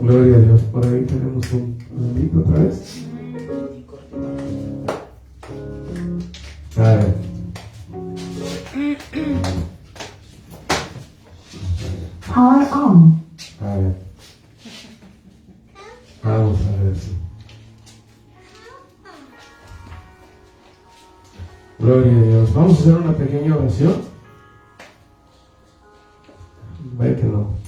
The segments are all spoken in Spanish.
Gloria a Dios. Por ahí tenemos un amiguito otra vez. A ver. Power on. A ver. Vamos a ver si. Gloria a Dios. Vamos a hacer una pequeña oración. Ve que no.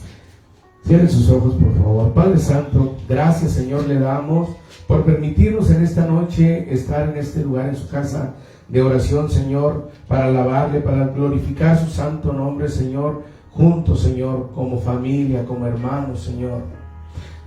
Cierren sus ojos, por favor. Padre Santo, gracias, Señor, le damos por permitirnos en esta noche estar en este lugar, en su casa de oración, Señor, para alabarle, para glorificar su santo nombre, Señor, juntos, Señor, como familia, como hermanos, Señor.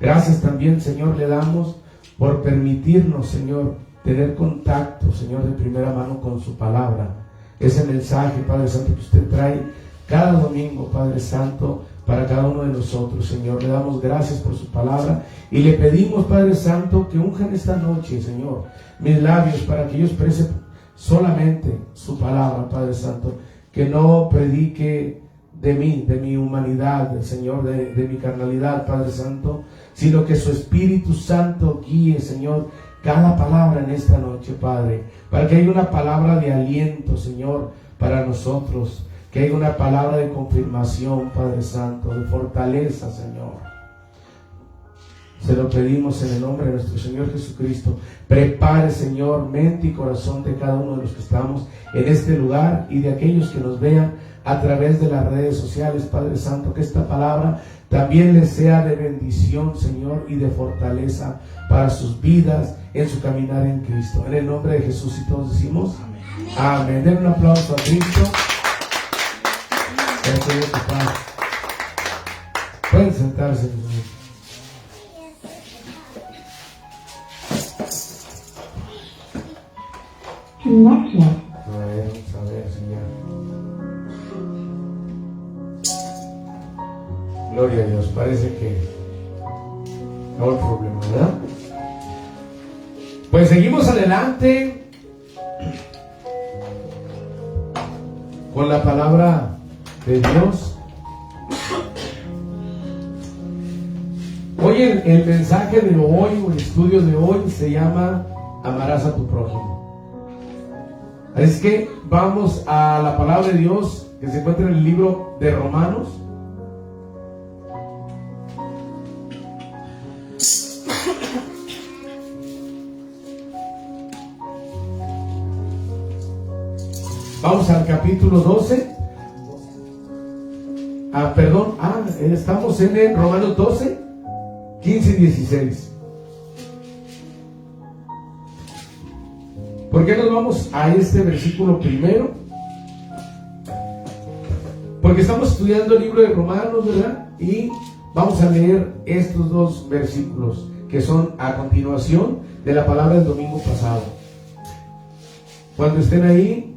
Gracias también, Señor, le damos por permitirnos, Señor, tener contacto, Señor, de primera mano con su palabra. Ese mensaje, Padre Santo, que usted trae cada domingo, Padre Santo, para cada uno de nosotros, Señor. Le damos gracias por su palabra y le pedimos, Padre Santo, que unjan esta noche, Señor, mis labios para que yo exprese solamente su palabra, Padre Santo, que no predique de mí, de mi humanidad, Señor, de mi carnalidad, Padre Santo, sino que su Espíritu Santo guíe, Señor, cada palabra en esta noche, Padre, para que haya una palabra de aliento, Señor, para nosotros, que haya una palabra de confirmación, Padre Santo, de fortaleza, Señor. Se lo pedimos en el nombre de nuestro Señor Jesucristo. Prepare, Señor, mente y corazón de cada uno de los que estamos en este lugar y de aquellos que nos vean a través de las redes sociales, Padre Santo, que esta palabra también les sea de bendición, Señor, y de fortaleza para sus vidas en su caminar en Cristo. En el nombre de Jesús, y todos decimos amén. Amén. Den un aplauso a Cristo. Pueden sentarse. Connection. Vamos a ver, Señor. Gloria a Dios. Parece que no hay problema, ¿verdad? Pues seguimos adelante con la palabra de Dios. Hoy el mensaje de hoy, o el estudio de hoy, se llama Amarás a tu prójimo. Así que vamos a la palabra de Dios que se encuentra en el libro de Romanos. Vamos al capítulo 12. Estamos en el Romanos 12, 15 y 16. ¿Por qué nos vamos a este versículo primero? Porque estamos estudiando el libro de Romanos, ¿verdad? Y vamos a leer estos dos versículos que son a continuación de la palabra del domingo pasado. Cuando estén ahí,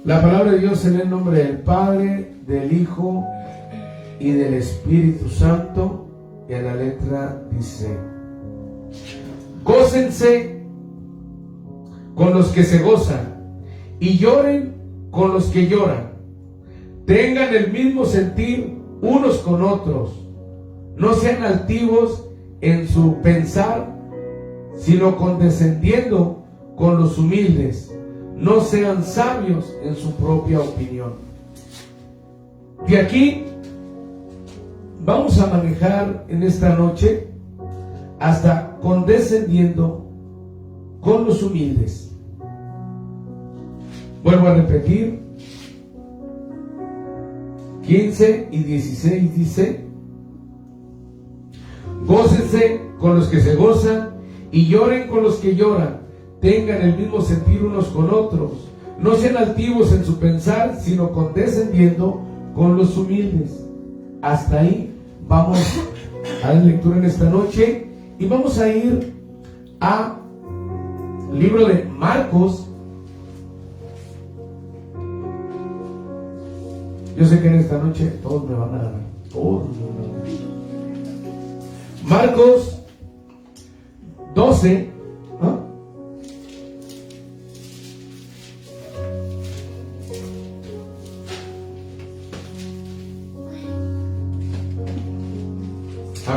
la palabra de Dios en el nombre del Padre, del Hijo y del Espíritu Santo. Y en la letra dice: gócense con los que se gozan y lloren con los que lloran. Tengan el mismo sentir unos con otros. No sean altivos en su pensar, sino condescendiendo con los humildes. No sean sabios en su propia opinión. De aquí vamos a manejar en esta noche hasta condescendiendo con los humildes. Vuelvo a repetir, 15 y 16 dice: gócense con los que se gozan y lloren con los que lloran. Tengan el mismo sentir unos con otros. No sean altivos en su pensar, sino condescendiendo con los humildes. Hasta ahí vamos a dar lectura en esta noche. Y vamos a ir a libro de Marcos. Yo sé que en esta noche todos me van a ganar. Todos me van a ganar. Marcos 12.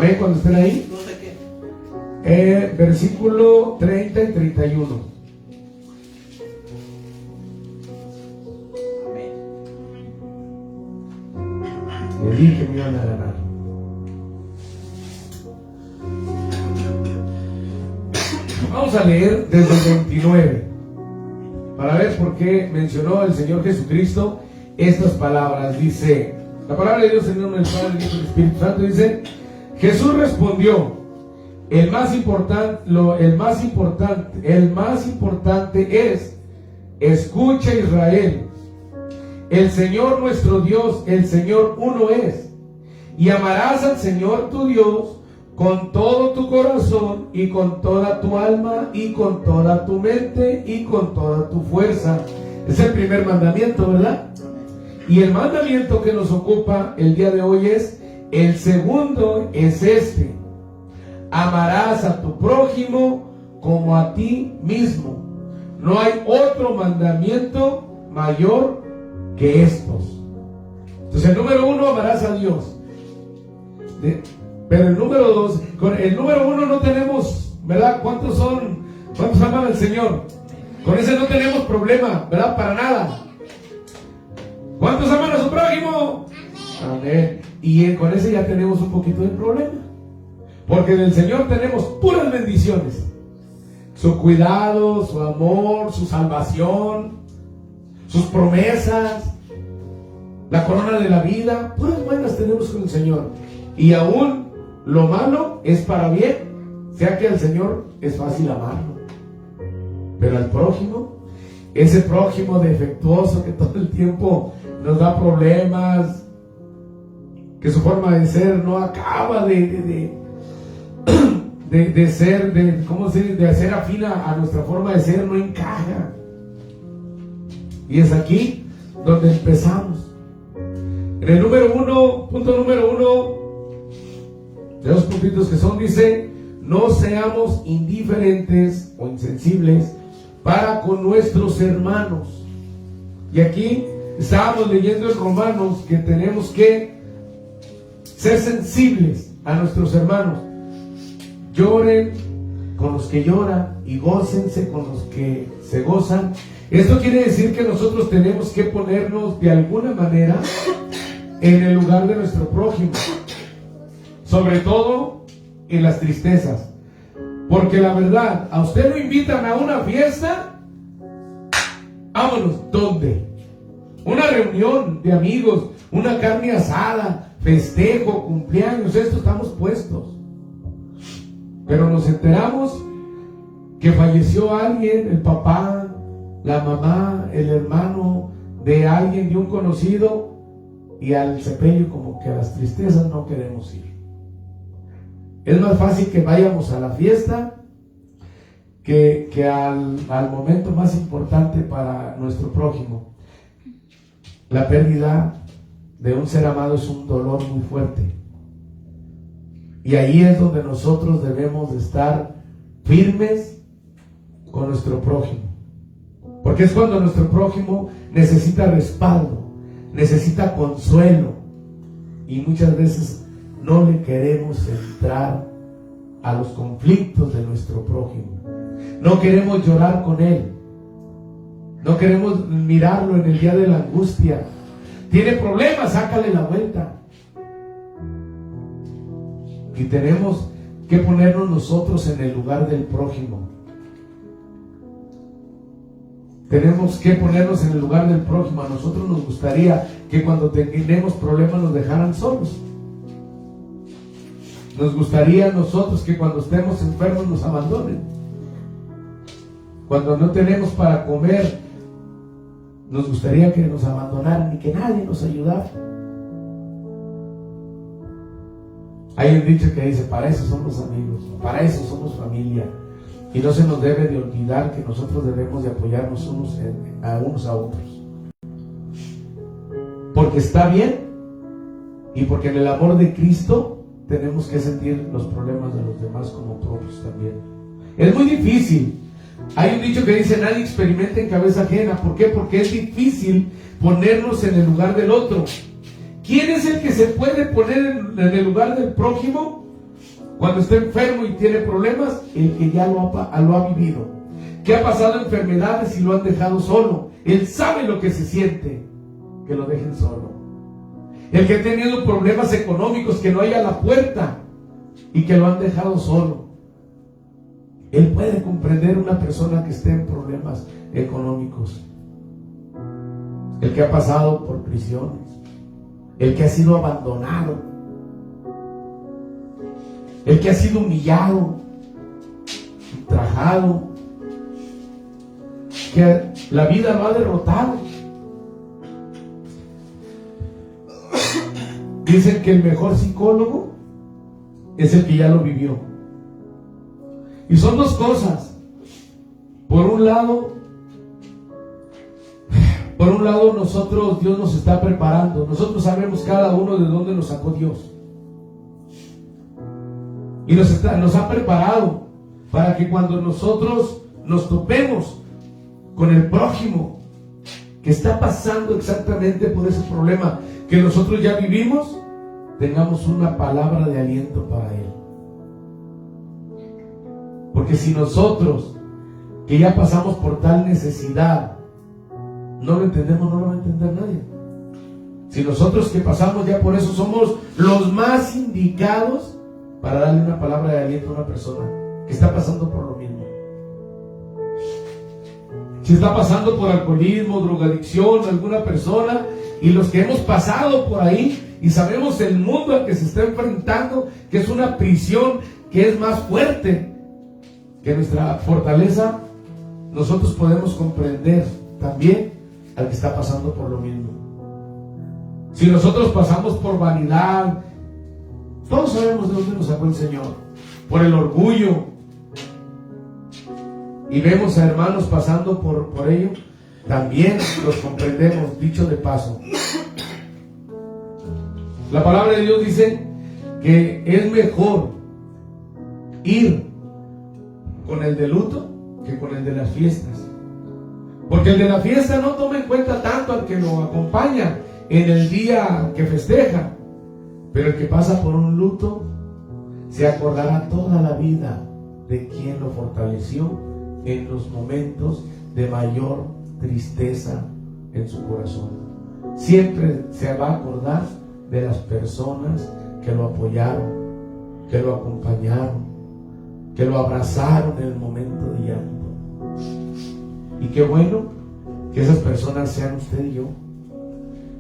Amén, cuando estén ahí. No sé qué. Versículo 30 y 31. Amén. Le dije que me iban a ganar. Vamos a leer desde el 29 para ver por qué mencionó el Señor Jesucristo estas palabras. Dice, la palabra de Dios en el nombre del Padre, del Hijo y del Espíritu Santo dice: Jesús respondió: el más importante es: escucha, Israel, el Señor nuestro Dios, el Señor uno es, y amarás al Señor tu Dios con todo tu corazón y con toda tu alma y con toda tu mente y con toda tu fuerza. Es el primer mandamiento, ¿verdad? Y el mandamiento que nos ocupa el día de hoy es el segundo, es este: amarás a tu prójimo como a ti mismo. No hay otro mandamiento mayor que estos. Entonces, el número uno, amarás a Dios. Pero el número dos, con el número uno no tenemos, ¿verdad? ¿Cuántos aman al Señor? Con ese no tenemos problema, ¿verdad? Para nada. ¿Cuántos aman a su prójimo? Amén. Y con ese ya tenemos un poquito de problema. Porque del Señor tenemos puras bendiciones. Su cuidado, su amor, su salvación, sus promesas, la corona de la vida, puras buenas tenemos con el Señor. Y aún lo malo es para bien, sea que al Señor es fácil amarlo. Pero al prójimo, ese prójimo defectuoso que todo el tiempo nos da problemas, que su forma de ser no acaba de ser, ¿cómo se dice? De hacer afina a nuestra forma de ser, no encaja. Y es aquí donde empezamos. En el número uno, punto número uno, de los puntitos que son, dice: no seamos indiferentes o insensibles para con nuestros hermanos. Y aquí estábamos leyendo en Romanos que tenemos que ser sensibles a nuestros hermanos. Lloren con los que lloran y gócense con los que se gozan. Esto quiere decir que nosotros tenemos que ponernos de alguna manera en el lugar de nuestro prójimo, sobre todo en las tristezas. Porque la verdad, a usted lo invitan a una fiesta, vámonos, ¿dónde? Una reunión de amigos, una carne asada, festejo, cumpleaños, esto estamos puestos. Pero nos enteramos que falleció alguien, el papá, la mamá, el hermano de alguien, de un conocido, y al sepelio como que a las tristezas no queremos ir. Es más fácil que vayamos a la fiesta que al momento más importante para nuestro prójimo. La pérdida de un ser amado es un dolor muy fuerte. Y ahí es donde nosotros debemos de estar firmes con nuestro prójimo. Porque es cuando nuestro prójimo necesita respaldo, necesita consuelo. Y muchas veces no le queremos entrar a los conflictos de nuestro prójimo. No queremos llorar con él. No queremos mirarlo en el día de la angustia. Tiene problemas, sácale la vuelta. Y tenemos que ponernos nosotros en el lugar del prójimo. Tenemos que ponernos en el lugar del prójimo. A nosotros nos gustaría que cuando tengamos problemas nos dejaran solos. Nos gustaría a nosotros que cuando estemos enfermos nos abandonen. Cuando no tenemos para comer, nos gustaría que nos abandonaran y que nadie nos ayudara. Hay un dicho que dice: para eso somos amigos, para eso somos familia. Y no se nos debe de olvidar que nosotros debemos de apoyarnos unos a otros. Porque está bien y porque en el amor de Cristo tenemos que sentir los problemas de los demás como propios también. Es muy difícil. Hay un dicho que dice: nadie experimenta en cabeza ajena. ¿Por qué? Porque es difícil ponernos en el lugar del otro. ¿Quién es el que se puede poner en el lugar del prójimo? cuando está enfermo y tiene problemas, el que ya lo ha vivido, que ha pasado enfermedades y lo han dejado solo. Él sabe lo que se siente, que lo dejen solo. El que ha tenido problemas económicos, que no haya la puerta y que lo han dejado solo. Él puede comprender una persona que esté en problemas económicos. El que ha pasado por prisiones, el que ha sido abandonado, el que ha sido humillado, ultrajado, que la vida lo ha derrotado. Dicen que el mejor psicólogo es el que ya lo vivió. Y son dos cosas. Por un lado, nosotros, Dios nos está preparando. Nosotros sabemos cada uno de dónde nos sacó Dios. Y nos ha preparado para que cuando nosotros nos topemos con el prójimo que está pasando exactamente por ese problema que nosotros ya vivimos, tengamos una palabra de aliento para él. Porque si nosotros, que ya pasamos por tal necesidad, no lo entendemos, no lo va a entender nadie. Si nosotros que pasamos ya por eso somos los más indicados para darle una palabra de aliento a una persona que está pasando por lo mismo. Si está pasando por alcoholismo, drogadicción, alguna persona, y los que hemos pasado por ahí y sabemos el mundo al que se está enfrentando, que es una prisión que es más fuerte que nuestra fortaleza, nosotros podemos comprender también al que está pasando por lo mismo. Si nosotros pasamos por vanidad, todos sabemos de dónde nos sacó el Señor, por el orgullo, y vemos a hermanos pasando por ello, también los comprendemos, dicho de paso. La palabra de Dios dice que es mejor ir con el de luto que con el de las fiestas, porque el de la fiesta no toma en cuenta tanto al que lo acompaña en el día que festeja, pero el que pasa por un luto se acordará toda la vida de quien lo fortaleció en los momentos de mayor tristeza en su corazón. Siempre se va a acordar de las personas que lo apoyaron, que lo acompañaron, que lo abrazaron en el momento de llanto. Y qué bueno que esas personas sean usted y yo.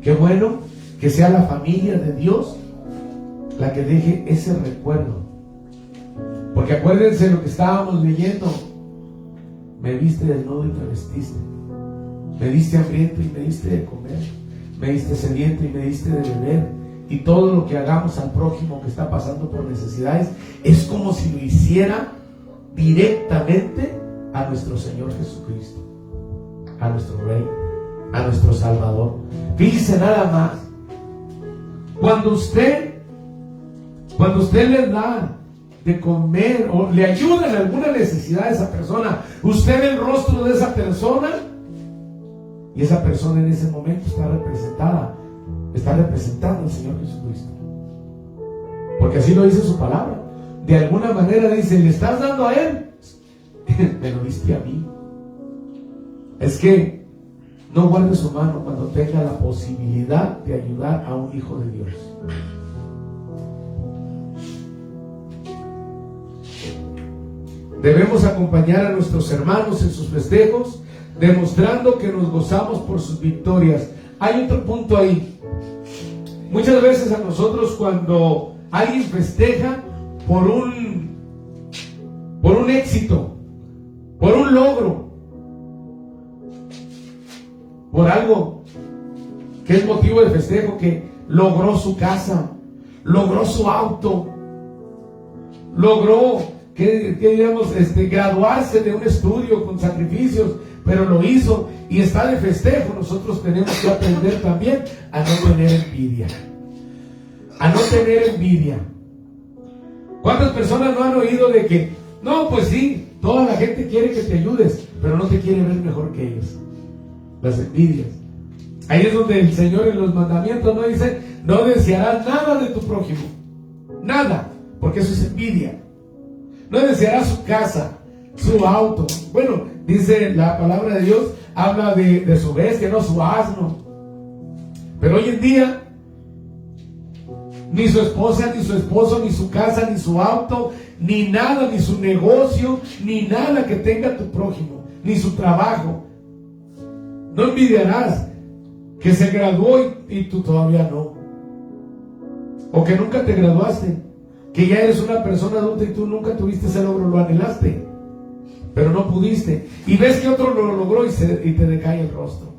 Qué bueno que sea la familia de Dios la que deje ese recuerdo. Porque acuérdense lo que estábamos leyendo: me viste desnudo y me vestiste, me diste hambriento y me diste de comer, me diste sediento y me diste de beber. Y todo lo que hagamos al prójimo que está pasando por necesidades es como si lo hiciera directamente a nuestro Señor Jesucristo, a nuestro Rey, a nuestro Salvador. Fíjese nada más, cuando usted le da de comer o le ayuda en alguna necesidad a esa persona, usted ve el rostro de esa persona, y esa persona en ese momento está representando al Señor Jesucristo, porque así lo dice su palabra. De alguna manera dice: le estás dando a Él, me lo diste a mí. Es que no guarde su mano cuando tenga la posibilidad de ayudar a un hijo de Dios. Debemos acompañar a nuestros hermanos en sus festejos, demostrando que nos gozamos por sus victorias. Hay otro punto ahí. Muchas veces a nosotros, cuando alguien festeja por un éxito, por un logro, por algo que es motivo de festejo, que logró su casa, logró su auto, logró graduarse de un estudio con sacrificios, pero lo hizo y está de festejo, nosotros tenemos que aprender también a no tener envidia. A no tener envidia. ¿Cuántas personas no han oído de que, no, pues sí, toda la gente quiere que te ayudes, pero no te quiere ver mejor que ellos? Las envidias. Ahí es donde el Señor en los mandamientos no dice: no desearás nada de tu prójimo, nada, porque eso es envidia. No deseará su casa, su auto. Bueno, dice la palabra de Dios, habla de su bestia, no su asno. Pero hoy en día, ni su esposa, ni su esposo, ni su casa, ni su auto, ni nada, ni su negocio, ni nada que tenga tu prójimo, ni su trabajo. No envidiarás que se graduó y tú todavía no. O que nunca te graduaste, que ya eres una persona adulta y tú nunca tuviste ese logro, lo anhelaste, pero no pudiste. Y ves que otro lo logró y te decae el rostro.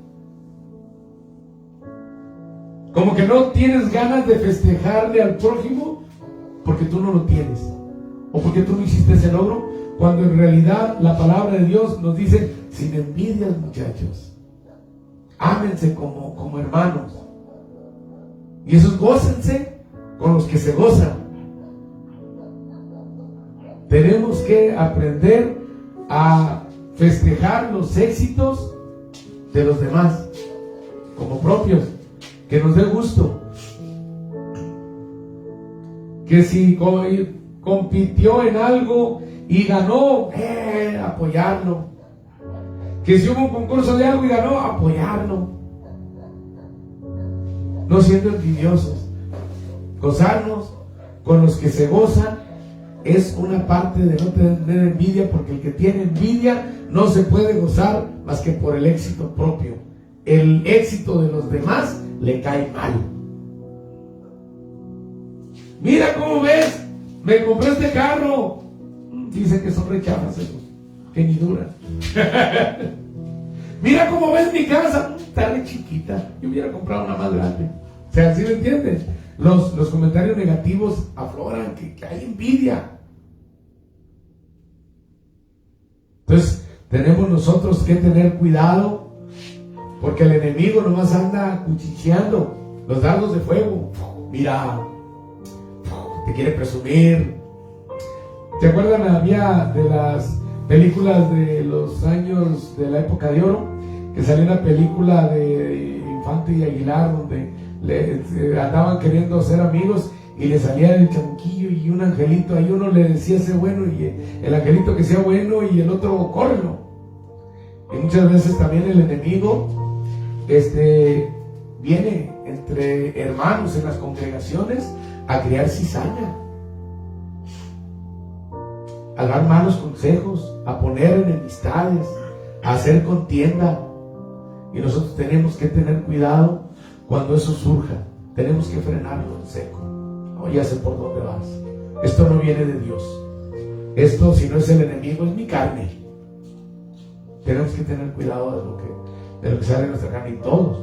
Como que no tienes ganas de festejarle al prójimo porque tú no lo tienes. O porque tú no hiciste ese logro, cuando en realidad la palabra de Dios nos dice, sin envidias, muchachos, ámense como hermanos. Y esos gócense con los que se gozan. Tenemos que aprender a festejar los éxitos de los demás como propios, que nos dé gusto. Que si compitió en algo y ganó, apoyarlo. Que si hubo un concurso de algo y ganó, apoyarlo. No siendo envidiosos. Gozarnos con los que se gozan es una parte de no tener envidia, porque el que tiene envidia no se puede gozar más que por el éxito propio. El éxito de los demás le cae mal. Mira cómo ves, me compré este carro. Dice que son rechazas esos, que ni duran. Mira cómo ves mi casa, está re chiquita, yo hubiera comprado una más grande. O sea, ¿sí me entiendes? Los comentarios negativos afloran, que hay envidia. Entonces, tenemos nosotros que tener cuidado, porque el enemigo nomás anda cuchicheando los dardos de fuego. Mira, te quiere presumir. ¿Te acuerdan? Había de las películas de los años de la época de oro, que salió una película de Infante y Aguilar, donde andaban queriendo ser amigos y le salía el chamuquillo y un angelito, ahí uno le decía sé bueno y el angelito que sea bueno y el otro córrelo. Y muchas veces también el enemigo viene entre hermanos en las congregaciones a crear cizaña, a dar malos consejos, a poner enemistades, a hacer contienda. Y nosotros tenemos que tener cuidado cuando eso surja. Tenemos que frenarlo en seco. No, ya sé por dónde vas. Esto no viene de Dios. Esto, si no es el enemigo, es mi carne. Tenemos que tener cuidado de lo que sale de nuestra carne. Y todos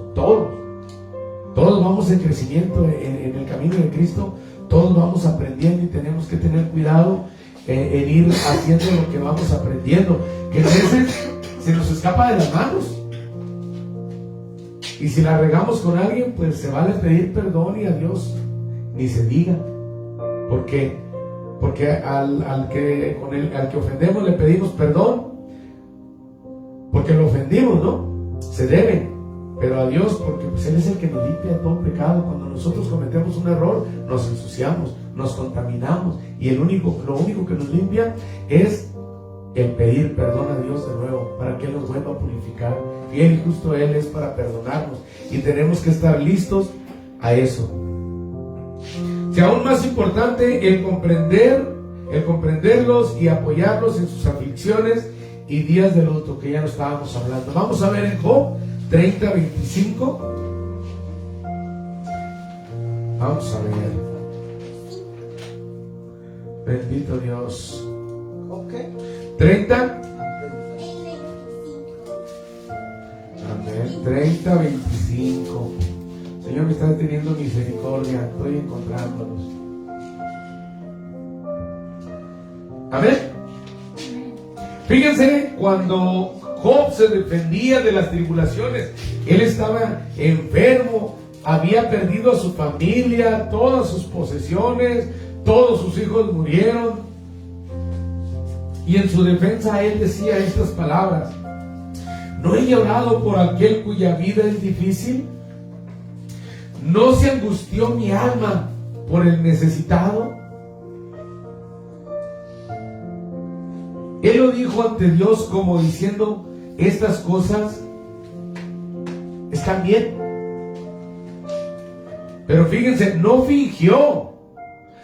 vamos en crecimiento en el camino de Cristo. Todos vamos aprendiendo y tenemos que tener cuidado en ir haciendo lo que vamos aprendiendo, que a veces se nos escapa de las manos. Y si la regamos con alguien, pues se vale pedir perdón, y a Dios ni se diga. Porque al que ofendemos le pedimos perdón, porque lo ofendimos, ¿no? Se debe. Pero a Dios, porque pues Él es el que nos limpia de todo pecado. Cuando nosotros cometemos un error, nos ensuciamos, nos contaminamos, y lo único que nos limpia es el pedir perdón a Dios de nuevo, para que Él nos vuelva a purificar. Fiel y justo Él es para perdonarnos, y tenemos que estar listos a eso. Si aún más importante, el comprenderlos y apoyarlos en sus aflicciones y días de luto, que ya no estábamos hablando. Vamos a ver en Job 30:25. Vamos a ver. Bendito Dios. 30. Amén. 30:25. Señor, me estás teniendo misericordia. Estoy encontrándolos. Amén. Fíjense, cuando Job se defendía de las tribulaciones, él estaba enfermo, había perdido a su familia, todas sus posesiones, todos sus hijos murieron. Y en su defensa él decía estas palabras: ¿no he llorado por aquel cuya vida es difícil? ¿No se angustió mi alma por el necesitado? Él lo dijo ante Dios como diciendo, estas cosas están bien. Pero fíjense, no fingió.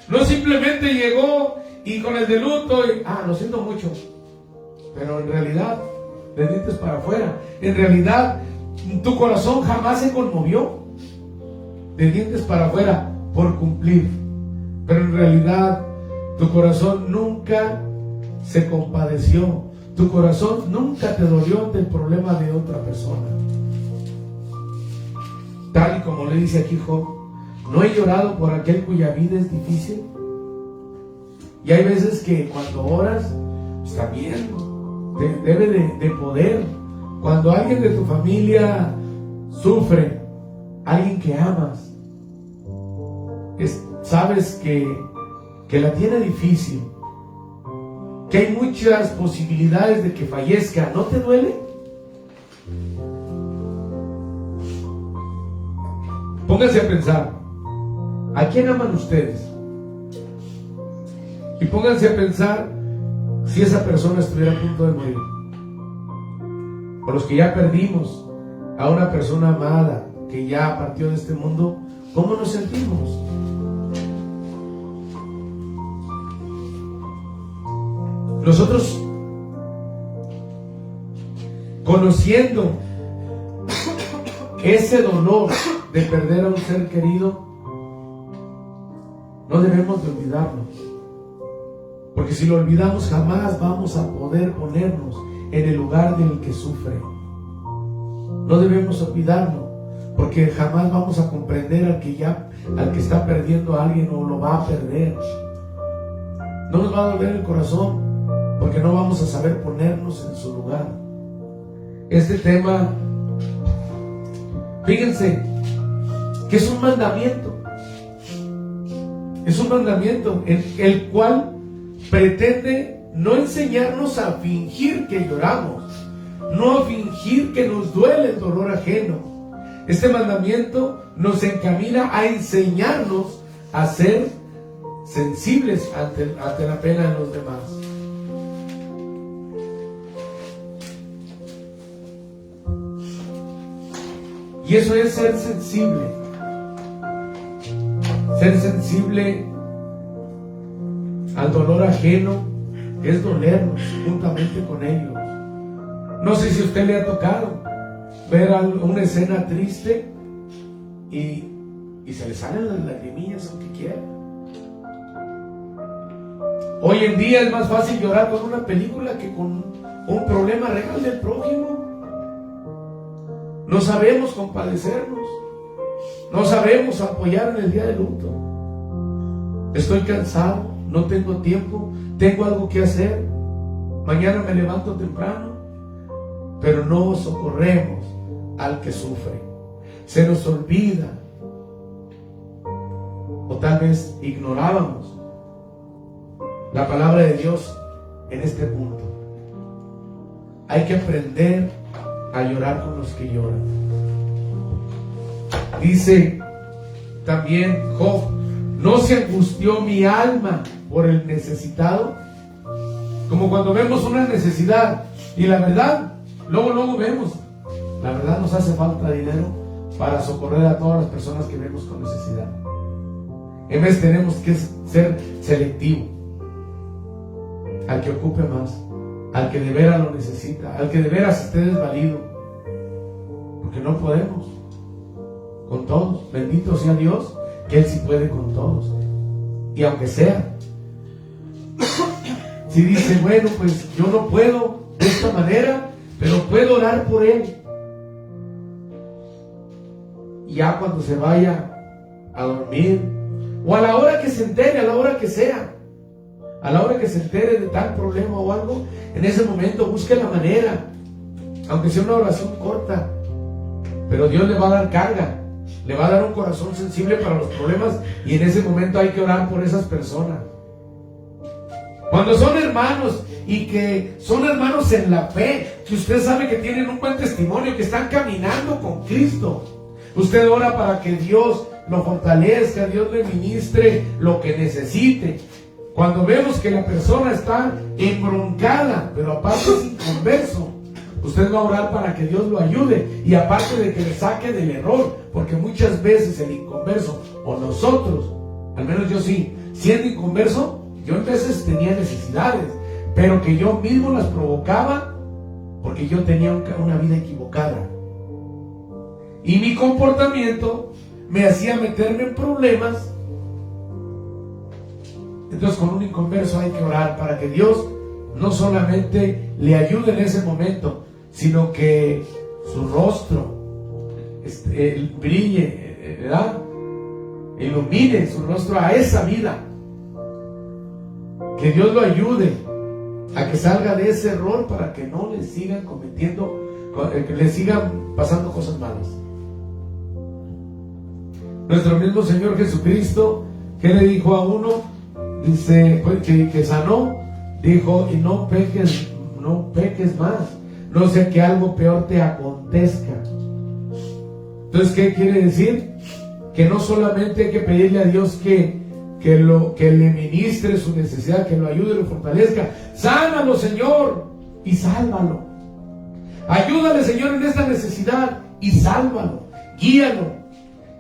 No simplemente llegó y con el de luto y, lo siento mucho. Pero en realidad, de dientes para afuera, en realidad tu corazón jamás se conmovió. De dientes para afuera, por cumplir. Pero en realidad tu corazón nunca se compadeció. Tu corazón nunca te dolió ante el problema de otra persona. Tal y como le dice aquí Job, ¿no he llorado por aquel cuya vida es difícil? Y hay veces que cuando oras, pues también debe de poder. Cuando alguien de tu familia sufre, alguien que amas, sabes que la tiene difícil, que hay muchas posibilidades de que fallezca, ¿no te duele? Pónganse a pensar, ¿a quién aman ustedes? Y pónganse a pensar si esa persona estuviera a punto de morir. O los que ya perdimos a una persona amada que ya partió de este mundo, ¿cómo nos sentimos? Nosotros, conociendo ese dolor de perder a un ser querido, no debemos de olvidarnos, porque si lo olvidamos jamás vamos a poder ponernos en el lugar del que sufre. No debemos olvidarnos, porque jamás vamos a comprender al que está perdiendo a alguien o lo va a perder. No nos va a doler el corazón, porque no vamos a saber ponernos en su lugar. Este tema, fíjense, que es un mandamiento. Es un mandamiento en el cual pretende no enseñarnos a fingir que lloramos, no a fingir que nos duele el dolor ajeno. Este mandamiento nos encamina a enseñarnos a ser sensibles ante la pena de los demás. Y eso es ser sensible. Ser sensible al dolor ajeno es dolernos juntamente con ellos. No sé si a usted le ha tocado ver una escena triste y se le salen las lagrimillas aunque quiera. Hoy en día es más fácil llorar con una película que con un problema real del prójimo. No sabemos compadecernos, no sabemos apoyar en el día de luto. Estoy cansado, no tengo tiempo, tengo algo que hacer, mañana me levanto temprano, pero no socorremos al que sufre. Se nos olvida, o tal vez ignorábamos la palabra de Dios en este punto. Hay que aprender a llorar con los que lloran. Dice también Job, ¿no se angustió mi alma por el necesitado? Como cuando vemos una necesidad y la verdad, luego vemos, la verdad nos hace falta dinero para socorrer a todas las personas que vemos con necesidad. En vez tenemos que ser selectivos al que ocupe más, al que de veras lo necesita, al que de veras esté desvalido, porque no podemos con todos. Bendito sea Dios que Él sí puede con todos, y aunque sea, si dice, bueno, pues yo no puedo de esta manera, pero puedo orar por él, y ya cuando se vaya a dormir, o a la hora que se entere, a la hora que sea, a la hora que se entere de tal problema o algo, en ese momento busque la manera, aunque sea una oración corta, pero Dios le va a dar carga, le va a dar un corazón sensible para los problemas, y en ese momento hay que orar por esas personas. Cuando son hermanos, y que son hermanos en la fe, que usted sabe que tienen un buen testimonio, que están caminando con Cristo, usted ora para que Dios lo fortalezca, Dios le ministre lo que necesite. Cuando vemos que la persona está embroncada, pero aparte es inconverso, usted va a orar para que Dios lo ayude, y aparte de que le saque del error, porque muchas veces el inconverso, o nosotros, al menos yo sí, siendo inconverso, yo en veces tenía necesidades, pero que yo mismo las provocaba porque yo tenía una vida equivocada. Y mi comportamiento me hacía meterme en problemas. Entonces, con un inconverso hay que orar para que Dios no solamente le ayude en ese momento, sino que su rostro brille, ¿verdad? Ilumine su rostro a esa vida. Que Dios lo ayude a que salga de ese error para que no le sigan cometiendo, que le sigan pasando cosas malas. Nuestro mismo Señor Jesucristo, ¿qué le dijo a uno? Dice que sanó, dijo: y no peques más, no sea que algo peor te acontezca. Entonces, ¿qué quiere decir? Que no solamente hay que pedirle a Dios que le ministre su necesidad, que lo ayude, lo fortalezca. Sánalo, Señor, y sálvalo. Ayúdale, Señor, en esta necesidad y sálvalo. Guíalo.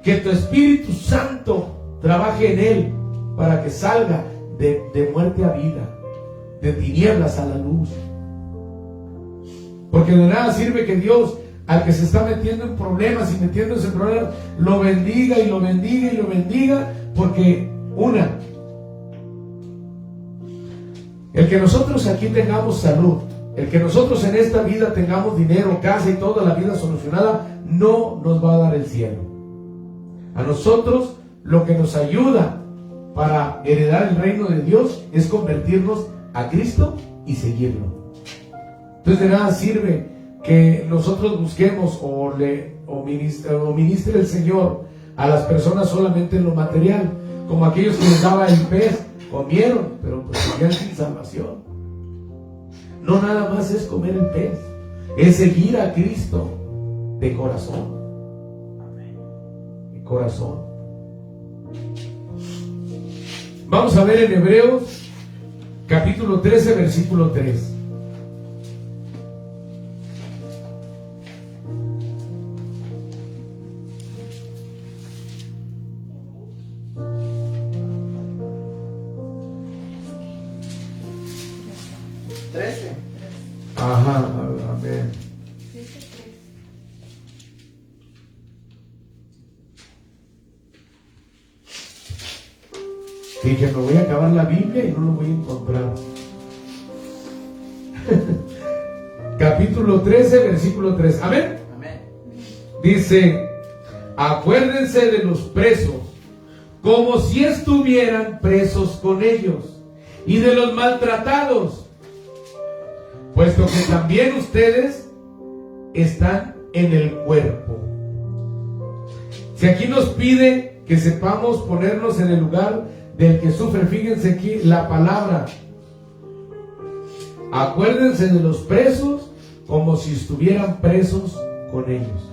Que tu Espíritu Santo trabaje en él para que salga de muerte a vida, de tinieblas a la luz. Porque de nada sirve que Dios, al que se está metiendo en problemas y metiéndose en problemas, lo bendiga y lo bendiga y lo bendiga, porque el que nosotros aquí tengamos salud, el que nosotros en esta vida tengamos dinero, casa y toda la vida solucionada, no nos va a dar el cielo. A nosotros lo que nos ayuda para heredar el reino de Dios es convertirnos a Cristo y seguirlo. Entonces, de nada sirve que nosotros busquemos o ministre el Señor a las personas solamente en lo material, como aquellos que les daba el pez, comieron, pero pues seguían sin salvación. No nada más es comer el pez, es seguir a Cristo de corazón. De corazón. Vamos a ver en Hebreos capítulo 13, versículo 3. Ajá, amén. Dije, me voy a acabar la Biblia y no lo voy a encontrar. Capítulo 13, versículo 3. Amén. Amén. Dice: acuérdense de los presos, como si estuvieran presos con ellos, y de los maltratados, puesto que también ustedes están en el cuerpo. Si aquí nos pide que sepamos ponernos en el lugar del que sufre, fíjense aquí la palabra: acuérdense de los presos como si estuvieran presos con ellos.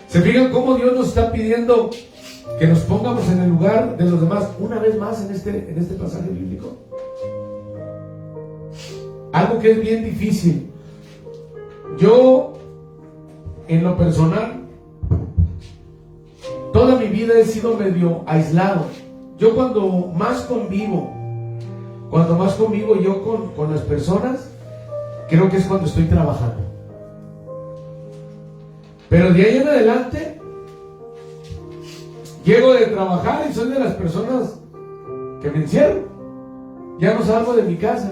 ¿Se fijan cómo Dios nos está pidiendo que nos pongamos en el lugar de los demás una vez más en este pasaje bíblico? Algo que es bien difícil. Yo, en lo personal, toda mi vida he sido medio aislado. Yo cuando más convivo yo con las personas, creo que es cuando estoy trabajando. Pero de ahí en adelante, llego de trabajar y soy de las personas que me encierro. Ya no salgo de mi casa.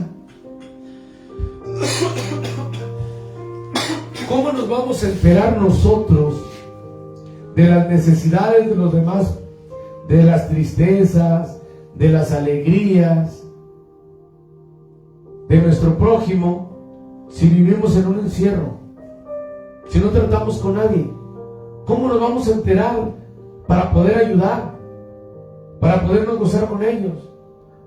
¿Cómo nos vamos a enterar nosotros de las necesidades de los demás, de las tristezas, de las alegrías de nuestro prójimo, si vivimos en un encierro, si no tratamos con nadie? ¿Cómo nos vamos a enterar para poder ayudar, para podernos gozar con ellos,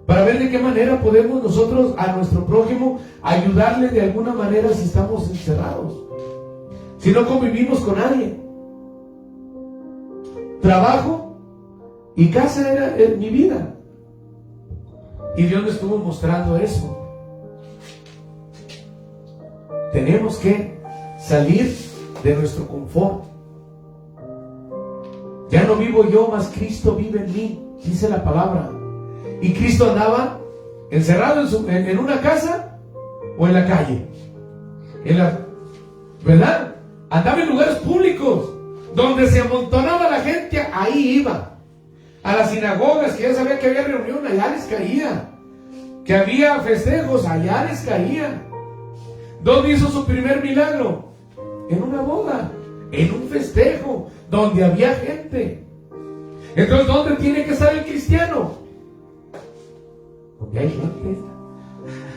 para ver de qué manera podemos nosotros a nuestro prójimo ayudarle de alguna manera si estamos encerrados, si no convivimos con nadie? Trabajo y casa era mi vida. Y Dios me estuvo mostrando eso. Tenemos que salir de nuestro confort. Ya no vivo yo, mas Cristo vive en mí, dice la palabra. Y Cristo andaba encerrado en una casa o en la calle. ¿Verdad? Andaba en lugares públicos donde se amontonaba la gente, ahí iba. A las sinagogas, que ya sabía que había reunión, allá les caía. Que había festejos, allá les caía. ¿Dónde hizo su primer milagro? En una boda, en un festejo, donde había gente. Entonces, ¿dónde tiene que estar el cristiano? Donde hay gente.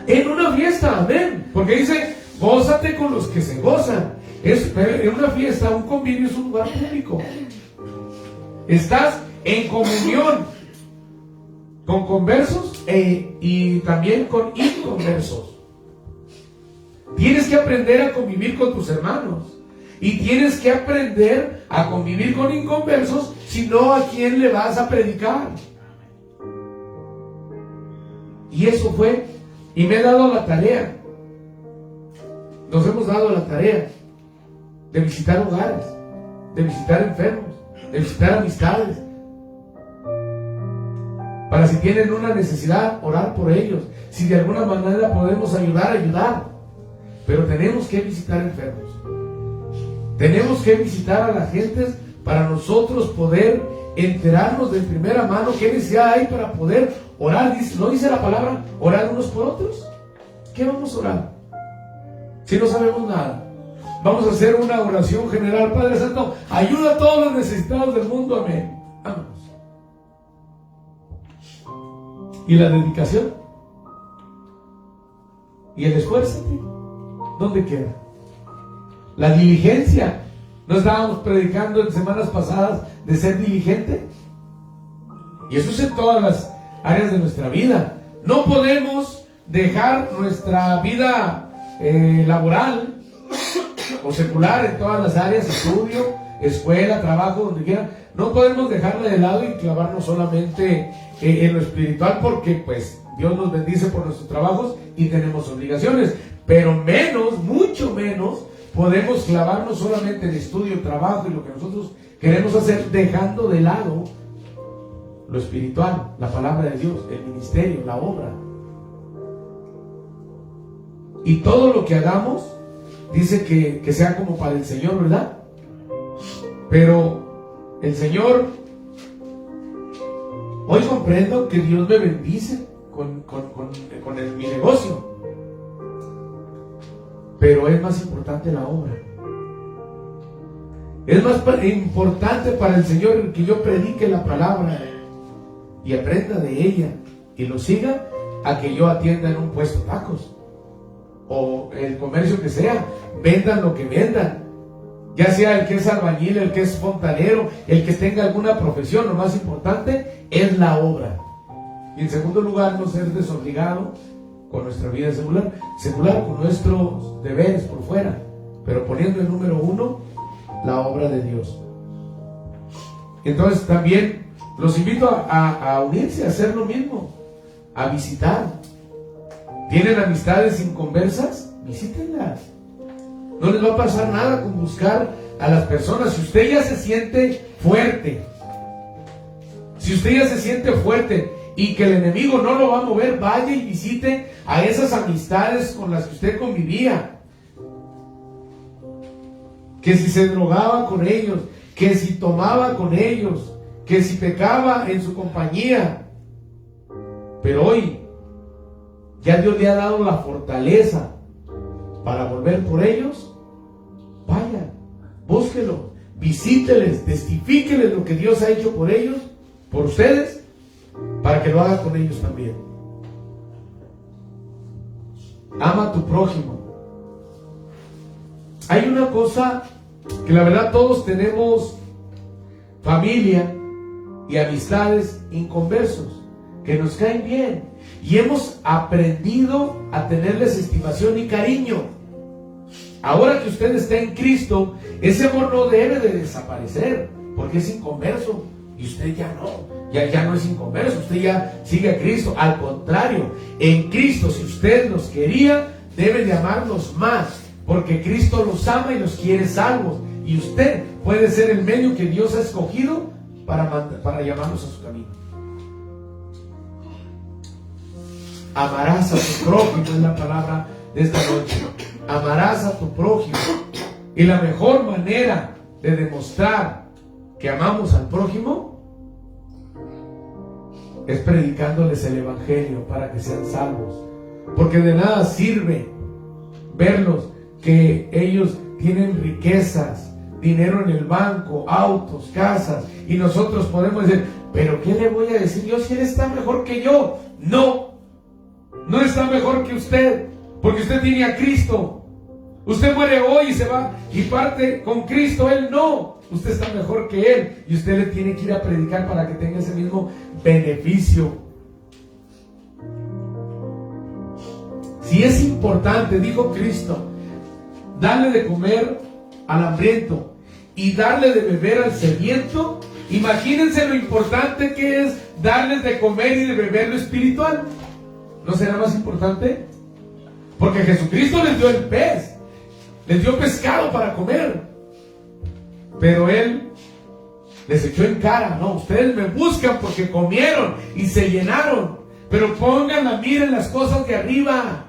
En una fiesta, amén. Porque dice, gózate con los que se gozan. En una fiesta, un convivio es un lugar público. Estás en comunión con conversos y también con inconversos. Tienes que aprender a convivir con tus hermanos. Y tienes que aprender a convivir con inconversos, si no, ¿a quién le vas a predicar? Y eso fue, y me he dado la tarea, nos hemos dado la tarea de visitar hogares, de visitar enfermos, de visitar amistades, para si tienen una necesidad, orar por ellos. Si de alguna manera podemos ayudar. Pero tenemos que visitar enfermos. Tenemos que visitar a la gente para nosotros poder enterarnos de primera mano qué necesidad hay para poder orar. ¿No dice la palabra orar unos por otros? ¿Qué vamos a orar? Si no sabemos nada. Vamos a hacer una oración general. Padre Santo, ayuda a todos los necesitados del mundo. Amén. Vámonos. ¿Y la dedicación? ¿Y el esfuerzo? ¿Dónde queda? La diligencia. ¿No estábamos predicando en semanas pasadas de ser diligente? Y eso es en todas las áreas de nuestra vida. No podemos dejar nuestra vida laboral o secular en todas las áreas, estudio, escuela, trabajo, donde quiera. No podemos dejarla de lado y clavarnos solamente en lo espiritual, porque pues Dios nos bendice por nuestros trabajos y tenemos obligaciones. Pero menos, mucho menos, podemos clavarnos solamente en estudio, trabajo y lo que nosotros queremos hacer, dejando de lado lo espiritual, la palabra de Dios, el ministerio, la obra. Y todo lo que hagamos, dice que sea como para el Señor, ¿verdad? Pero el Señor, hoy comprendo que Dios me bendice con mi negocio. Pero es más importante la obra. Es más importante para el Señor que yo predique la palabra y aprenda de ella y lo siga, a que yo atienda en un puesto tacos o el comercio que sea, vendan lo que vendan, ya sea el que es albañil, el que es fontanero, el que tenga alguna profesión. Lo más importante es la obra. Y en segundo lugar, no ser desobligado con nuestra vida secular, con nuestros deberes por fuera, pero poniendo en número uno la obra de Dios. Entonces también los invito a unirse, a hacer lo mismo, a visitar. ¿Tienen amistades inconversas? Visítenlas. No les va a pasar nada con buscar a las personas. Si usted ya se siente fuerte, y que el enemigo no lo va a mover, vaya y visite a esas amistades con las que usted convivía. Que si se drogaba con ellos, que si tomaba con ellos, que si pecaba en su compañía. Pero hoy ya Dios le ha dado la fortaleza para volver por ellos. Vaya, búsquelo, visíteles, testifíqueles lo que Dios ha hecho por ellos, por ustedes, para que lo haga con ellos también. Ama a tu prójimo. Hay una cosa que la verdad todos tenemos familia y amistades inconversos que nos caen bien y hemos aprendido a tenerles estimación y cariño. Ahora que usted está en Cristo, ese amor no debe de desaparecer porque es inconverso. y usted ya no, ya no es inconverso, usted ya sigue a Cristo. Al contrario, en Cristo, si usted los quería, debe de amarlos más, porque Cristo los ama y los quiere salvos, y usted puede ser el medio que Dios ha escogido para llamarlos a su camino. Amarás a tu prójimo, es la palabra de esta noche. Amarás a tu prójimo. Y la mejor manera de demostrar que amamos al prójimo es predicándoles el evangelio para que sean salvos. Porque de nada sirve verlos que ellos tienen riquezas, dinero en el banco, autos, casas, y nosotros podemos decir, pero ¿qué le voy a decir yo si él está mejor que yo? No está mejor que usted, porque usted tiene a Cristo. Usted muere hoy y se va y parte con Cristo, él no. Usted está mejor que él y usted le tiene que ir a predicar para que tenga ese mismo beneficio. Si es importante, dijo Cristo, darle de comer al hambriento y darle de beber al sediento, imagínense lo importante que es darles de comer y de beber lo espiritual. ¿No será más importante? Porque Jesucristo les dio el pez, les dio pescado para comer, pero Él les echó en cara, no, ustedes me buscan porque comieron y se llenaron, pero pongan la mira en las cosas de arriba.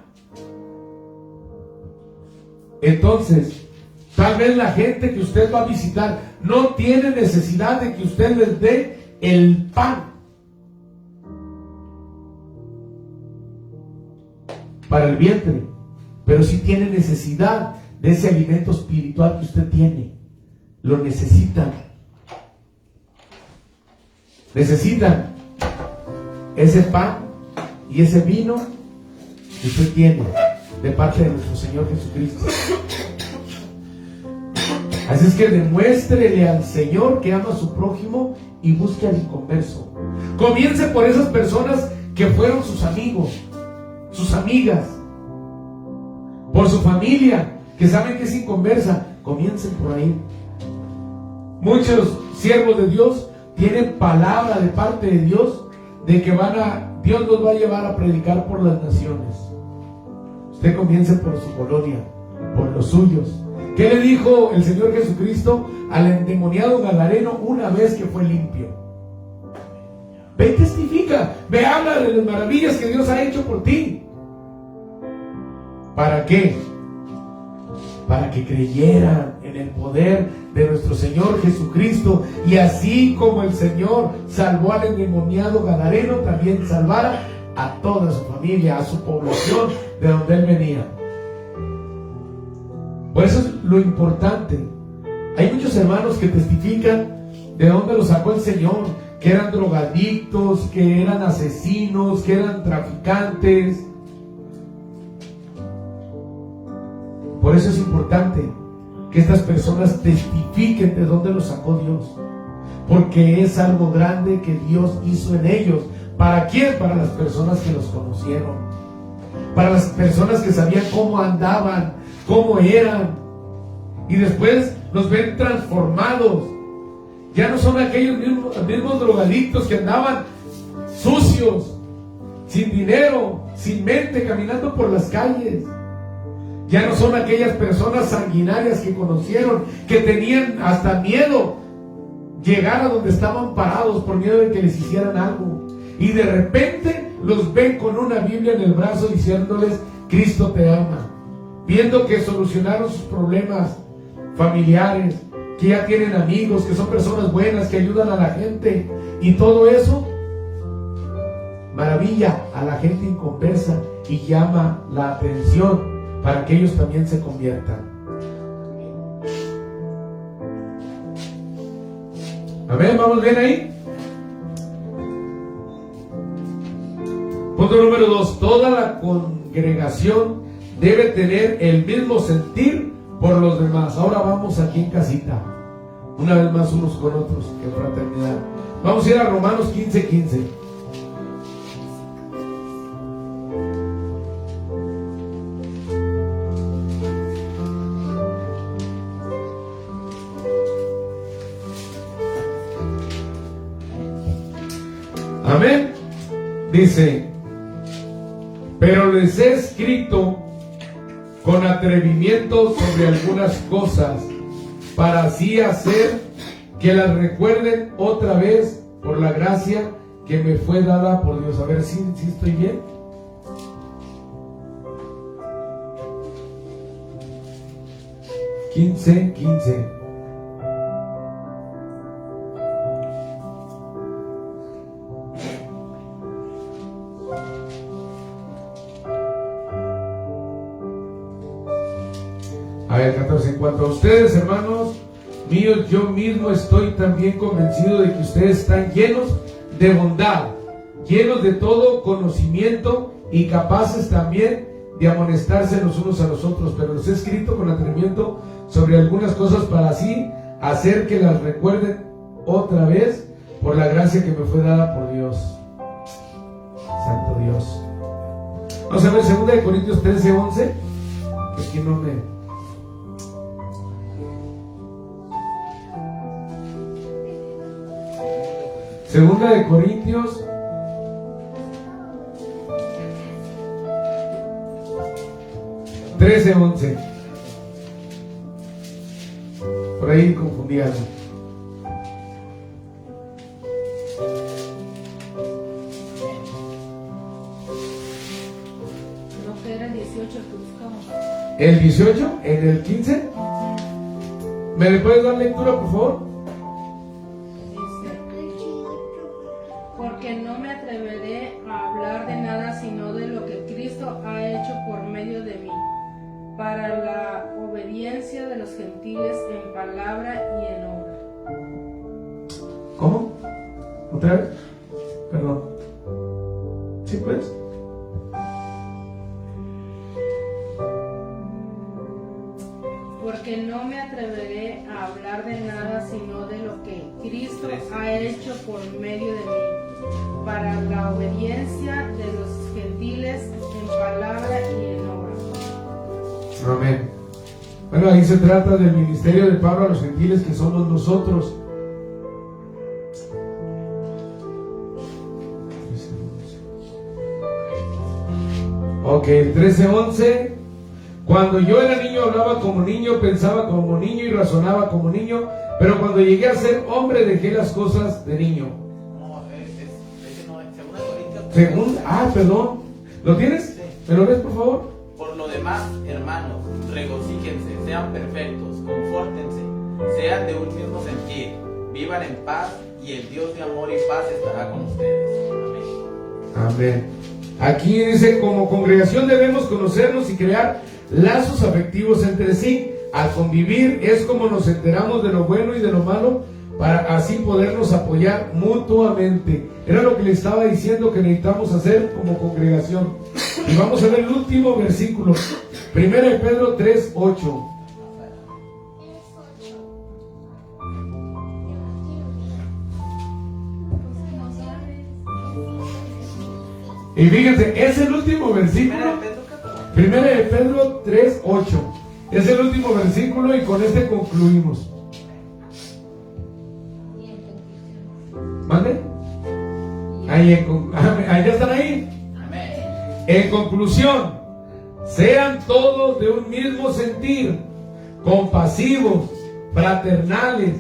Entonces, tal vez la gente que usted va a visitar no tiene necesidad de que usted les dé el pan para el vientre, pero sí tiene necesidad de ese alimento espiritual que usted tiene. Lo necesitan. Necesitan ese pan y ese vino que usted tiene de parte de nuestro Señor Jesucristo. Así es que demuéstrele al Señor que ama a su prójimo y busque al inconverso. Comience por esas personas que fueron sus amigos, sus amigas, por su familia, que saben que es inconversa. Comiencen por ahí. Muchos siervos de Dios tienen palabra de parte de Dios de que Dios los va a llevar a predicar por las naciones. Usted comience por su colonia, por los suyos. ¿Qué le dijo el Señor Jesucristo al endemoniado gadareno una vez que fue limpio? Ve y testifica, ve, habla de las maravillas que Dios ha hecho por ti. ¿Para qué? Para que creyeran en el poder de nuestro Señor Jesucristo, y así como el Señor salvó al endemoniado gadareno, también salvara a toda su familia, a su población de donde él venía. Por eso es lo importante. Hay muchos hermanos que testifican de dónde los sacó el Señor, que eran drogadictos, que eran asesinos, que eran traficantes. Por eso es importante que estas personas testifiquen de dónde los sacó Dios, porque es algo grande que Dios hizo en ellos. ¿Para quién? Para las personas que los conocieron, para las personas que sabían cómo andaban, cómo eran, y después los ven transformados. Ya no son aquellos mismos drogadictos que andaban sucios, sin dinero, sin mente, caminando por las calles. Ya no son aquellas personas sanguinarias que conocieron, que tenían hasta miedo llegar a donde estaban parados por miedo de que les hicieran algo. Y de repente los ven con una Biblia en el brazo diciéndoles: Cristo te ama. Viendo que solucionaron sus problemas familiares, que ya tienen amigos, que son personas buenas, que ayudan a la gente. Y todo eso maravilla a la gente inconversa y llama la atención para que ellos también se conviertan. Amén, ¿vamos bien ahí? Punto número 2. Toda la congregación debe tener el mismo sentir por los demás. Ahora vamos aquí en casita, una vez más unos con otros, en fraternidad. Vamos a ir a Romanos 15:15. Amén. Dice, pero les he escrito con atrevimiento sobre algunas cosas, para así hacer que las recuerden otra vez por la gracia que me fue dada por Dios. A ver si estoy bien. Quince. A ver, 14. En cuanto a ustedes, hermanos míos, yo mismo estoy también convencido de que ustedes están llenos de bondad, llenos de todo conocimiento y capaces también de amonestarse los unos a los otros, pero los he escrito con atrevimiento sobre algunas cosas para así hacer que las recuerden otra vez por la gracia que me fue dada por Dios. Santo Dios. Vamos a ver 2 Corintios 13:11. Aquí no me... Segunda de Corintios 13:11. Por ahí confundí algo. Creo que era el 18 que buscamos. ¿El 18? ¿En el 15? ¿Me le puedes dar lectura, por favor? Dice, porque no me atreveré a hablar de nada sino de lo que Cristo ha hecho por medio de mí, para la obediencia de los gentiles en palabra y en obra. ¿Cómo? ¿Otra vez? Perdón. ¿Sí, pues? Porque no me atreveré a hablar de nada sino de lo que Cristo ha hecho por medio de mí, para la obediencia de los gentiles en palabra y en obra. Amén. Bueno, ahí se trata del ministerio de Pablo a los gentiles, que somos nosotros. Ok, 13:11. Cuando yo era niño hablaba como niño, pensaba como niño y razonaba como niño, pero cuando llegué a ser hombre dejé las cosas de niño. No, ese no es 2 Corintios. Perdón. ¿Lo tienes? Sí. ¿Me lo lees, por favor? Por lo demás, hermanos, regocíjense, sean perfectos, confórtense, sean de un mismo sentir, vivan en paz, y el Dios de amor y paz estará con ustedes. Amén. Amén. Aquí dice, como congregación debemos conocernos y crear lazos afectivos entre sí. Al convivir es como nos enteramos de lo bueno y de lo malo, para así podernos apoyar mutuamente. Era lo que le estaba diciendo que necesitamos hacer como congregación. Y vamos a ver el último versículo, 1 de Pedro 3:8. Y fíjense, es el último versículo. 1 de Pedro 3:8. Es el último versículo y con este concluimos. ¿Mande? Ahí ya están ahí. Amén. En conclusión, sean todos de un mismo sentir, compasivos, fraternales,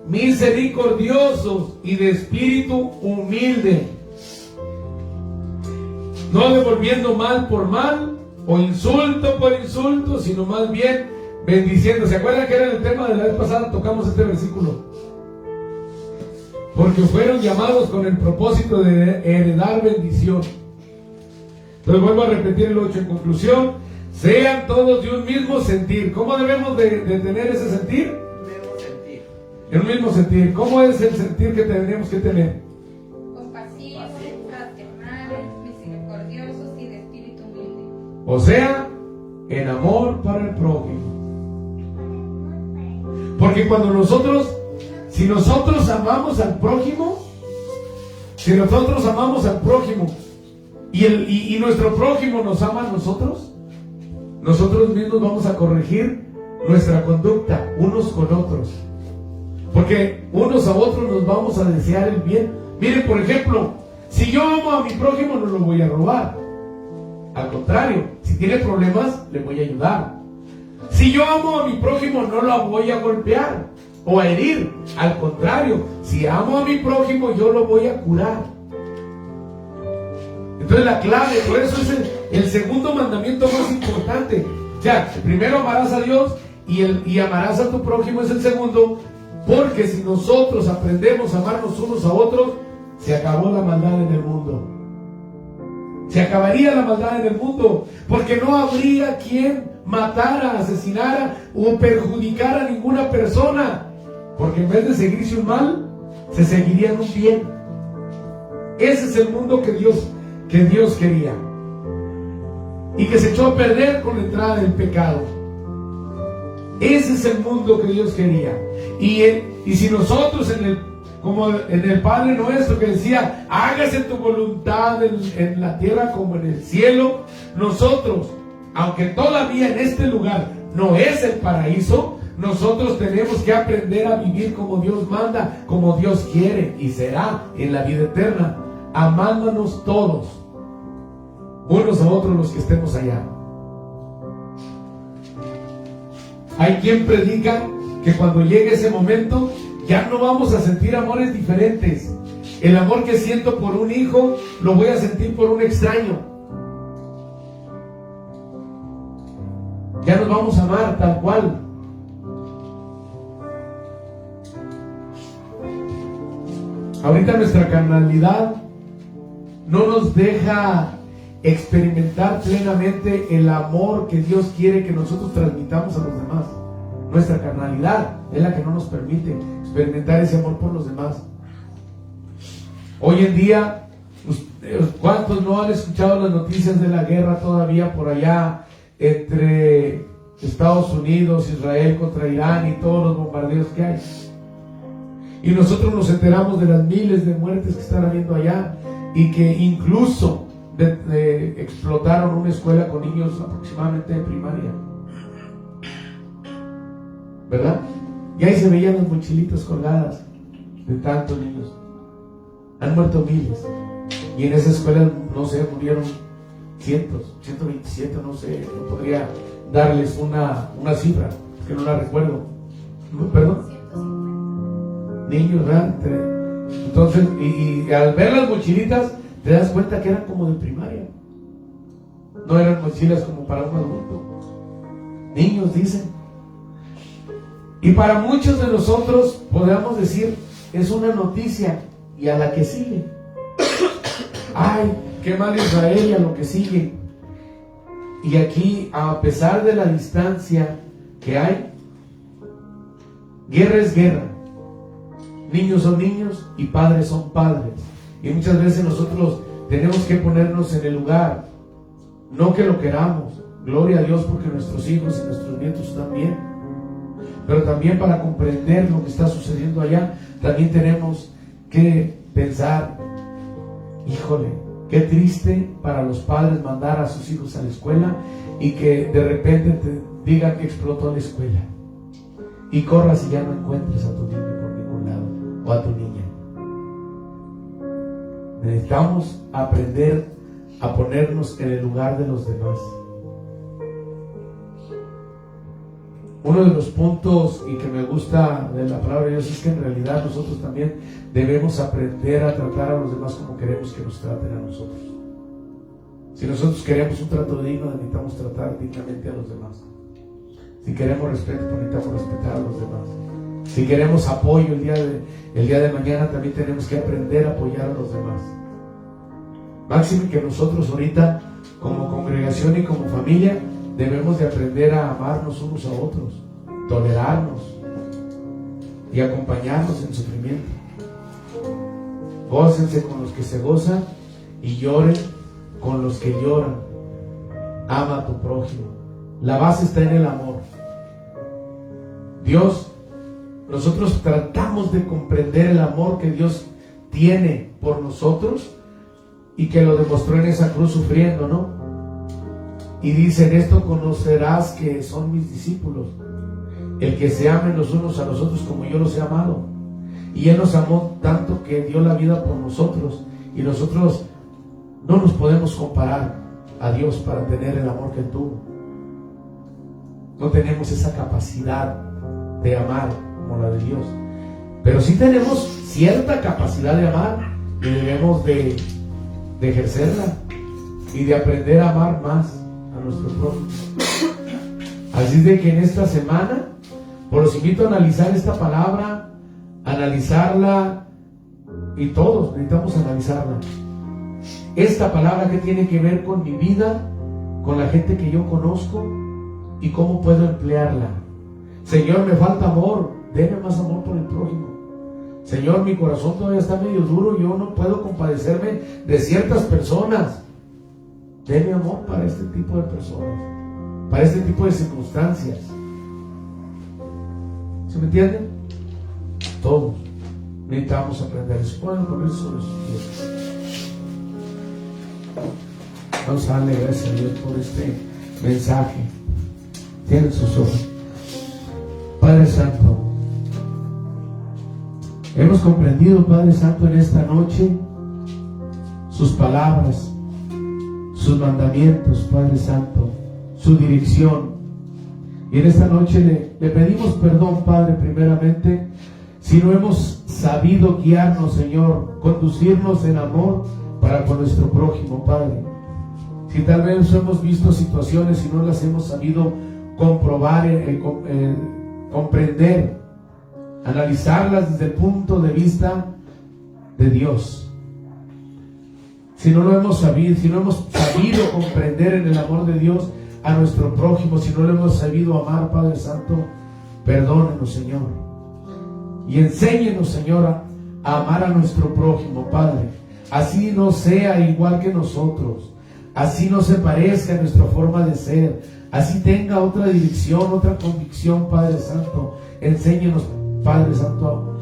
misericordiosos y de espíritu humilde, no devolviendo mal por mal o insulto por insulto, sino más bien bendiciendo. ¿Se acuerdan que era el tema de la vez pasada? Tocamos este versículo. Porque fueron llamados con el propósito de heredar bendición. Entonces vuelvo a repetir el 8. En conclusión, sean todos de un mismo sentir. ¿Cómo debemos de tener ese sentir? Debemos sentir. En un mismo sentir. ¿Cómo es el sentir que tenemos que tener? Compasivos, fraternales, misericordiosos y de espíritu humilde. O sea, en amor para el prójimo. Porque cuando si nosotros amamos al prójimo, y nuestro prójimo nos ama a nosotros mismos vamos a corregir nuestra conducta unos con otros. Porque unos a otros nos vamos a desear el bien. Miren, por ejemplo, Si yo amo a mi prójimo, no lo voy a robar. Al contrario, si tiene problemas, le voy a ayudar. Si yo amo a mi prójimo, no lo voy a golpear o a herir. Al contrario, si amo a mi prójimo, yo lo voy a curar. Entonces la clave, por eso es el segundo mandamiento más importante. O sea, primero amarás a Dios y amarás a tu prójimo es el segundo, porque si nosotros aprendemos a amarnos unos a otros, se acabó la maldad en el mundo. Se acabaría la maldad en el mundo, porque no habría quien matara, asesinara o perjudicara a ninguna persona, porque en vez de seguirse un mal, se seguiría un bien. Ese es el mundo que Dios quería y que se echó a perder con la entrada del pecado. Ese es el mundo que Dios quería. Y si nosotros como en el Padre Nuestro que decía, hágase tu voluntad en la tierra como en el cielo, nosotros, aunque todavía en este lugar no es el paraíso, nosotros tenemos que aprender a vivir como Dios manda, como Dios quiere y será en la vida eterna, amándonos todos, unos a otros los que estemos allá. Hay quien predica que cuando llegue ese momento ya no vamos a sentir amores diferentes. El amor que siento por un hijo lo voy a sentir por un extraño. Ya nos vamos a amar tal cual. Ahorita nuestra carnalidad no nos deja experimentar plenamente el amor que Dios quiere que nosotros transmitamos a los demás. Nuestra carnalidad es la que no nos permite experimentar ese amor por los demás. Hoy en día, ¿cuántos no han escuchado las noticias de la guerra todavía por allá entre Estados Unidos, Israel contra Irán y todos los bombardeos que hay? Y nosotros nos enteramos de las miles de muertes que están habiendo allá y que incluso explotaron una escuela con niños aproximadamente de primaria, ¿verdad? Y ahí se veían las mochilitas colgadas de tantos niños. Han muerto miles. Y en esa escuela, no sé, murieron cientos, 127, no sé, no podría darles una cifra, que no la recuerdo. ¿Perdón? Niños, ¿verdad? Entonces, y al ver las mochilitas, te das cuenta que eran como de primaria. No eran mochilas como para un adulto. Niños, dicen. Y para muchos de nosotros podríamos decir, es una noticia y a la que sigue. Ay, qué mal Israel y a lo que sigue. Y aquí, a pesar de la distancia que hay, guerra es guerra. Niños son niños y padres son padres. Y muchas veces nosotros tenemos que ponernos en el lugar, no que lo queramos. Gloria a Dios porque nuestros hijos y nuestros nietos están bien. Pero también para comprender lo que está sucediendo allá, también tenemos que pensar, híjole, qué triste para los padres mandar a sus hijos a la escuela y que de repente te digan que explotó la escuela y corras y ya no encuentres a tu niño por ningún lado o a tu niña. Necesitamos aprender a ponernos en el lugar de los demás. Uno de los puntos y que me gusta de la palabra de Dios es que en realidad nosotros también debemos aprender a tratar a los demás como queremos que nos traten a nosotros. Si nosotros queremos un trato digno, necesitamos tratar dignamente a los demás. Si queremos respeto, necesitamos respetar a los demás. Si queremos apoyo el día de mañana, también tenemos que aprender a apoyar a los demás. Máximo que nosotros ahorita, como congregación y como familia, debemos de aprender a amarnos unos a otros, tolerarnos y acompañarnos en sufrimiento. Gócense con los que se gozan y lloren con los que lloran. Ama a tu prójimo. La base está en el amor. Dios, nosotros tratamos de comprender el amor que Dios tiene por nosotros y que lo demostró en esa cruz sufriendo, ¿no? Y dice, en esto conocerás que son mis discípulos, el que se amen los unos a los otros como yo los he amado. Y Él nos amó tanto que dio la vida por nosotros. y nosotros no nos podemos comparar a Dios para tener el amor que Él tuvo. No tenemos esa capacidad de amar como la de Dios, pero sí tenemos cierta capacidad de amar y debemos de ejercerla y de aprender a amar más a nuestro prójimo. Así es de que en esta semana, pues los invito a analizar esta palabra, analizarla, y todos necesitamos analizarla. Esta palabra que tiene que ver con mi vida, con la gente que yo conozco y cómo puedo emplearla. Señor, me falta amor, deme más amor por el prójimo. Señor, mi corazón todavía está medio duro, yo no puedo compadecerme de ciertas personas. Deme amor para este tipo de personas, para este tipo de circunstancias. ¿Se me entienden? Todos necesitamos aprender eso. Pueden ponerse sobre sus pies. Vamos a darle gracias a Dios por este mensaje. Cierren sus ojos. Padre Santo, hemos comprendido, Padre Santo, en esta noche sus palabras, sus mandamientos, Padre Santo, su dirección. Y en esta noche le pedimos perdón, Padre, primeramente, si no hemos sabido guiarnos, Señor, conducirnos en amor para con nuestro prójimo, Padre. Si tal vez hemos visto situaciones y no las hemos sabido comprobar, comprender, analizarlas desde el punto de vista de Dios. Si no hemos sabido comprender en el amor de Dios a nuestro prójimo, si no lo hemos sabido amar, Padre Santo, perdónenos, Señor, y enséñenos, Señor, a amar a nuestro prójimo, Padre. Así no sea igual que nosotros, así no se parezca a nuestra forma de ser, así tenga otra dirección, otra convicción, Padre Santo. Enséñenos, Padre Santo,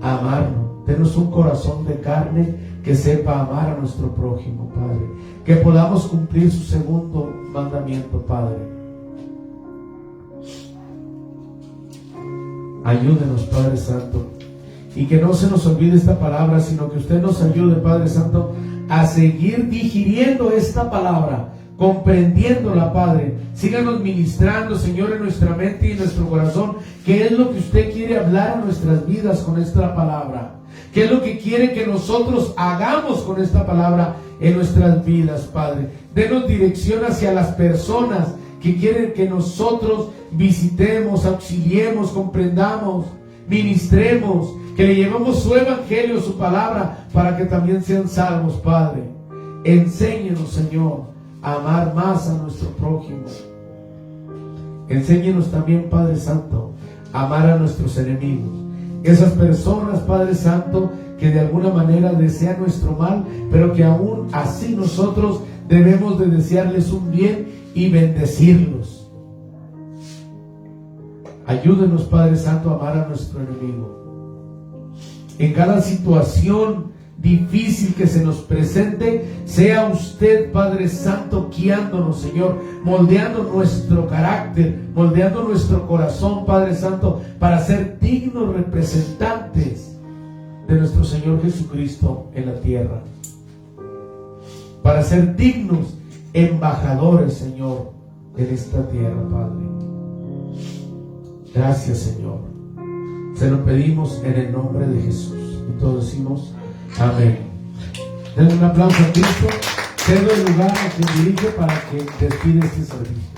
a amarnos. Denos un corazón de carne que sepa amar a nuestro prójimo, Padre. Que podamos cumplir su segundo mandamiento, Padre. Ayúdenos, Padre Santo. Y que no se nos olvide esta palabra, sino que usted nos ayude, Padre Santo, a seguir digiriendo esta palabra, comprendiéndola, Padre. Síganos ministrando, Señor, en nuestra mente y en nuestro corazón, qué es lo que usted quiere hablar a nuestras vidas con esta palabra. ¿Qué es lo que quiere que nosotros hagamos con esta palabra en nuestras vidas, Padre? Denos dirección hacia las personas que quieren que nosotros visitemos, auxiliemos, comprendamos, ministremos, que le llevemos su evangelio, su palabra, para que también sean salvos, Padre. Enséñenos, Señor, a amar más a nuestro prójimo. Enséñenos también, Padre Santo, a amar a nuestros enemigos. Esas personas, Padre Santo, que de alguna manera desean nuestro mal, pero que aún así nosotros debemos de desearles un bien y bendecirlos. Ayúdenos, Padre Santo, a amar a nuestro enemigo. En cada situación difícil que se nos presente, sea usted, Padre Santo, guiándonos, Señor, moldeando nuestro carácter, moldeando nuestro corazón, Padre Santo, para ser dignos representantes de nuestro Señor Jesucristo en la tierra, para ser dignos embajadores, Señor, en esta tierra, Padre. Gracias, Señor. Se lo pedimos en el nombre de Jesús. Y todos decimos amén. Den un aplauso a Cristo. Cedo el lugar a quien dirige para que despide este servicio.